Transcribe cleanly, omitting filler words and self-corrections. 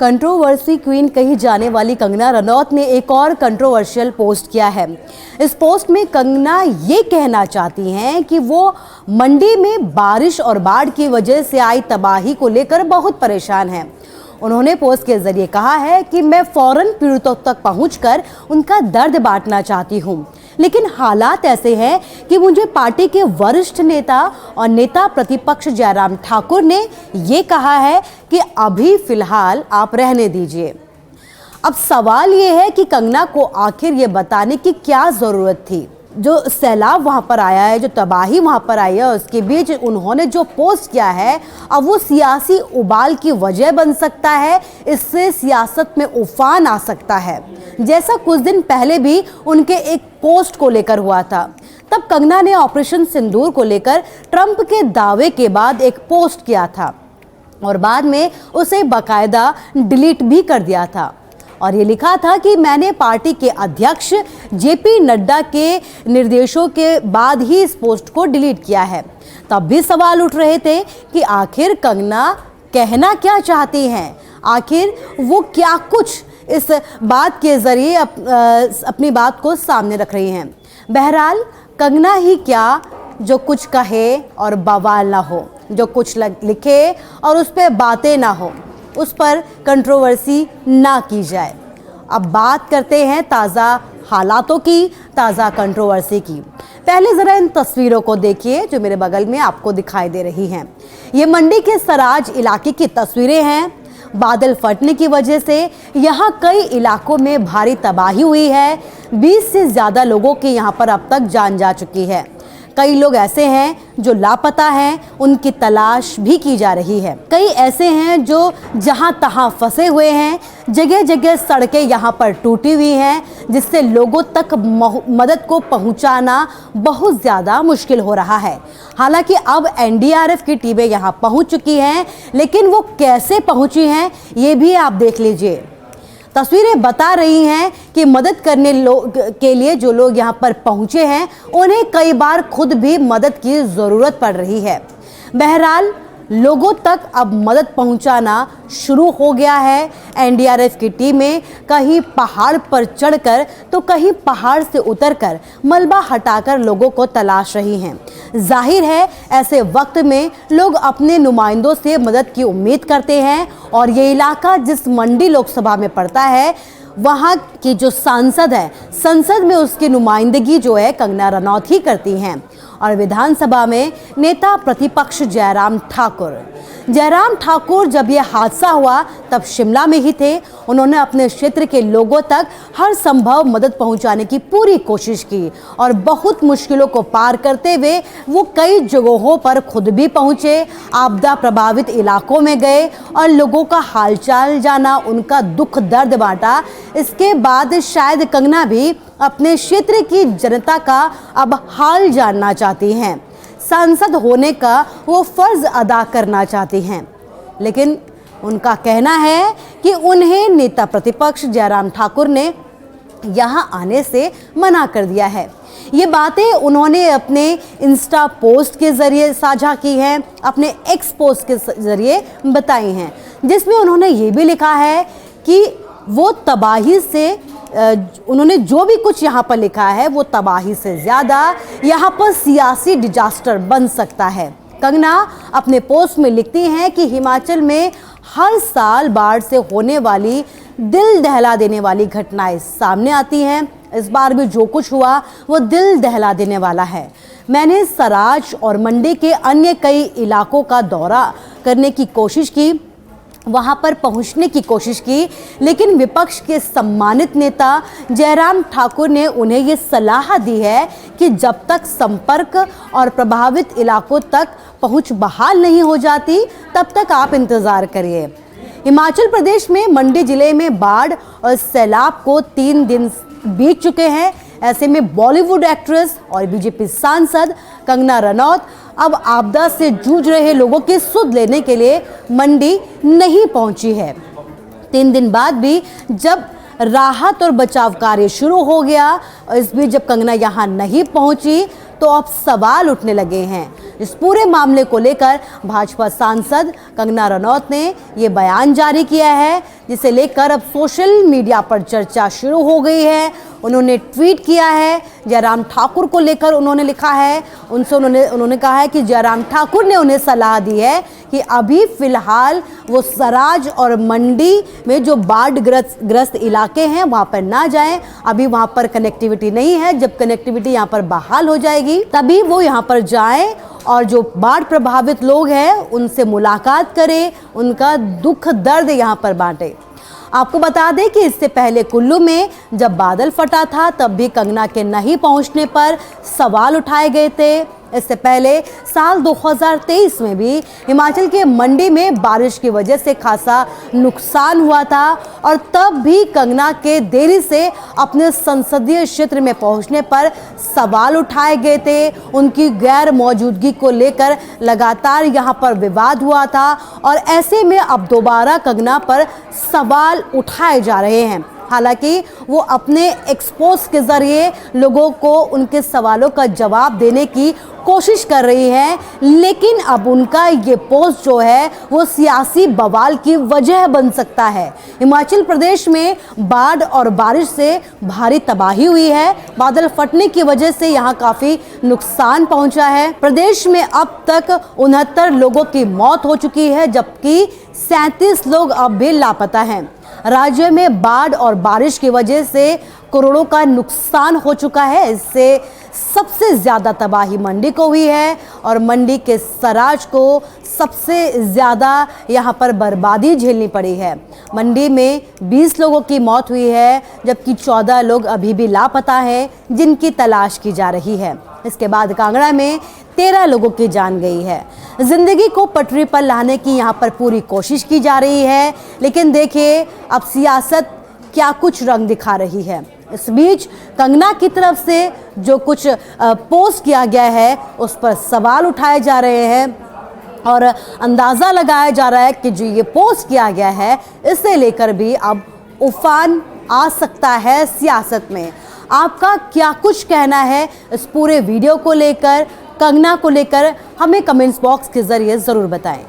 Controversy queen कही जाने वाली कंगना रनौत ने एक और कंट्रोवर्शियल पोस्ट किया है। इस पोस्ट में कंगना ये कहना चाहती हैं कि वो मंडी में बारिश और बाढ़ की वजह से आई तबाही को लेकर बहुत परेशान हैं। उन्होंने पोस्ट के जरिए कहा है कि मैं फौरन पीड़ितों तक पहुंचकर उनका दर्द बांटना चाहती हूं, लेकिन हालात ऐसे हैं कि मुझे पार्टी के वरिष्ठ नेता और नेता प्रतिपक्ष जयराम ठाकुर ने ये कहा है कि अभी फिलहाल आप रहने दीजिए। अब सवाल ये है कि कंगना को आखिर ये बताने की क्या ज़रूरत थी। जो सैलाब वहाँ पर आया है, जो तबाही वहाँ पर आई है, उसके बीच उन्होंने जो पोस्ट किया है, अब वो सियासी उबाल की वजह बन सकता है। इससे सियासत में उफान आ सकता है, जैसा कुछ दिन पहले भी उनके एक पोस्ट को लेकर हुआ था। तब कंगना ने ऑपरेशन सिंदूर को लेकर ट्रंप के दावे के बाद एक पोस्ट किया था और बाद में उसे बाकायदा डिलीट भी कर दिया था और ये लिखा था कि मैंने पार्टी के अध्यक्ष जेपी नड्डा के निर्देशों के बाद ही इस पोस्ट को डिलीट किया है। तब भी सवाल उठ रहे थे कि आखिर कंगना कहना क्या चाहती हैं, आखिर वो क्या कुछ इस बात के जरिए अपनी बात को सामने रख रही हैं। बहरहाल कंगना ही क्या, जो कुछ कहे और बवाल ना हो, जो कुछ लिखे और उस पर बातें ना हो, उस पर कंट्रोवर्सी ना की जाए। अब बात करते हैं ताज़ा हालातों की, ताज़ा कंट्रोवर्सी की। पहले ज़रा इन तस्वीरों को देखिए जो मेरे बगल में आपको दिखाई दे रही हैं। ये मंडी के सराज इलाके की तस्वीरें हैं। बादल फटने की वजह से यहाँ कई इलाकों में भारी तबाही हुई है। 20 से ज़्यादा लोगों की यहाँ पर अब तक जान जा चुकी है। कई लोग ऐसे हैं जो लापता हैं, उनकी तलाश भी की जा रही है। कई ऐसे हैं जो जहां तहां फंसे हुए हैं। जगह जगह सड़कें यहां पर टूटी हुई हैं, जिससे लोगों तक मदद को पहुंचाना बहुत ज़्यादा मुश्किल हो रहा है। हालांकि अब एनडीआरएफ की टीमें यहां पहुंच चुकी हैं, लेकिन वो कैसे पहुंची हैं ये भी आप देख लीजिए। तस्वीरें बता रही हैं कि मदद करने के लिए जो लोग यहाँ पर पहुँचे हैं, उन्हें कई बार खुद भी मदद की ज़रूरत पड़ रही है। बहरहाल लोगों तक अब मदद पहुंचाना शुरू हो गया है। एनडीआरएफ की टीमें कहीं पहाड़ पर चढ़कर तो कहीं पहाड़ से उतरकर मलबा हटाकर लोगों को तलाश रही हैं। जाहिर है ऐसे वक्त में लोग अपने नुमाइंदों से मदद की उम्मीद करते हैं और ये इलाका जिस मंडी लोकसभा में पड़ता है, वहाँ की जो सांसद है, संसद में उसकी नुमाइंदगी जो है कंगना रनौत ही करती हैं और विधानसभा में नेता प्रतिपक्ष जयराम ठाकुर जब यह हादसा हुआ तब शिमला में ही थे। उन्होंने अपने क्षेत्र के लोगों तक हर संभव मदद पहुंचाने की पूरी कोशिश की और बहुत मुश्किलों को पार करते हुए वो कई जगहों पर खुद भी पहुंचे, आपदा प्रभावित इलाकों में गए और लोगों का हालचाल जाना, उनका दुख दर्द बांटा। इसके बाद शायद कंगना भी अपने क्षेत्र की जनता का अब हाल जानना चाहती हैं। सांसद होने का वो फर्ज अदा करना चाहती हैं, लेकिन उनका कहना है कि उन्हें नेता प्रतिपक्ष जयराम ठाकुर ने यहाँ आने से मना कर दिया है। ये बातें उन्होंने अपने इंस्टा पोस्ट के ज़रिए साझा की हैं, अपने एक्स पोस्ट के ज़रिए बताई हैं, जिसमें उन्होंने ये भी लिखा है कि वो तबाही से उन्होंने जो भी कुछ यहाँ पर लिखा है वो तबाही से ज़्यादा यहाँ पर सियासी डिजास्टर बन सकता है। कंगना अपने पोस्ट में लिखती हैं कि हिमाचल में हर साल बाढ़ से होने वाली दिल दहला देने वाली घटनाएं सामने आती हैं। इस बार भी जो कुछ हुआ वो दिल दहला देने वाला है। मैंने सराज और मंडी के अन्य कई इलाकों का दौरा करने की कोशिश की, वहाँ पर पहुँचने की कोशिश की, लेकिन विपक्ष के सम्मानित नेता जयराम ठाकुर ने उन्हें ये सलाह दी है कि जब तक संपर्क और प्रभावित इलाकों तक पहुँच बहाल नहीं हो जाती तब तक आप इंतज़ार करिए। हिमाचल प्रदेश में मंडी जिले में बाढ़ और सैलाब को 3 दिन बीत चुके हैं। ऐसे में बॉलीवुड एक्ट्रेस और बीजेपी सांसद कंगना रनौत अब आपदा से जूझ रहे लोगों की सुध लेने के लिए मंडी नहीं पहुंची है। 3 दिन बाद भी जब राहत और बचाव कार्य शुरू हो गया, इस बीच जब कंगना यहाँ नहीं पहुंची तो अब सवाल उठने लगे हैं। इस पूरे मामले को लेकर भाजपा सांसद कंगना रनौत ने ये बयान जारी किया है, जिसे लेकर अब सोशल मीडिया पर चर्चा शुरू हो गई है। उन्होंने ट्वीट किया है, जयराम ठाकुर को लेकर उन्होंने लिखा है, उन्होंने कहा है कि जयराम ठाकुर ने उन्हें सलाह दी है कि अभी फिलहाल वो सराज और मंडी में जो बाढ़ ग्रस्त इलाके हैं वहां पर ना जाएं। अभी वहां पर कनेक्टिविटी नहीं है, जब कनेक्टिविटी यहां पर बहाल हो जाएगी तभी वो यहां पर जाएं और जो बाढ़ प्रभावित लोग हैं उनसे मुलाकात करें, उनका दुख दर्द यहां पर बांटे। आपको बता दें कि इससे पहले कुल्लू में जब बादल फटा था तब भी कंगना के नहीं पहुंचने पर सवाल उठाए गए थे। इससे पहले साल 2023 में भी हिमाचल के मंडी में बारिश की वजह से खासा नुकसान हुआ था और तब भी कंगना के देरी से अपने संसदीय क्षेत्र में पहुंचने पर सवाल उठाए गए थे। उनकी गैर मौजूदगी को लेकर लगातार यहां पर विवाद हुआ था और ऐसे में अब दोबारा कंगना पर सवाल उठाए जा रहे हैं। हालांकि वो अपने एक्सपोज के जरिए लोगों को उनके सवालों का जवाब देने की कोशिश कर रही हैं, लेकिन अब उनका ये पोस्ट जो है वो सियासी बवाल की वजह बन सकता है। हिमाचल प्रदेश में बाढ़ और बारिश से भारी तबाही हुई है। बादल फटने की वजह से यहाँ काफ़ी नुकसान पहुँचा है। प्रदेश में अब तक 69 लोगों की मौत हो चुकी है, जबकि 37 लोग अब भी लापता हैं। राज्य में बाढ़ और बारिश की वजह से करोड़ों का नुकसान हो चुका है। इससे सबसे ज़्यादा तबाही मंडी को हुई है और मंडी के सराज को सबसे ज़्यादा यहाँ पर बर्बादी झेलनी पड़ी है। मंडी में 20 लोगों की मौत हुई है, जबकि 14 लोग अभी भी लापता हैं, जिनकी तलाश की जा रही है। इसके बाद कांगड़ा में 13 लोगों की जान गई है। जिंदगी को पटरी पर लाने की यहाँ पर पूरी कोशिश की जा रही है, लेकिन देखिए अब सियासत क्या कुछ रंग दिखा रही है। इस बीच कंगना की तरफ से जो कुछ पोस्ट किया गया है उस पर सवाल उठाए जा रहे हैं और अंदाज़ा लगाया जा रहा है कि जो ये पोस्ट किया गया है इसे लेकर भी अब उफान आ सकता है सियासत में। आपका क्या कुछ कहना है इस पूरे वीडियो को लेकर, कंगना को लेकर, हमें कमेंट्स बॉक्स के ज़रिए ज़रूर बताएं।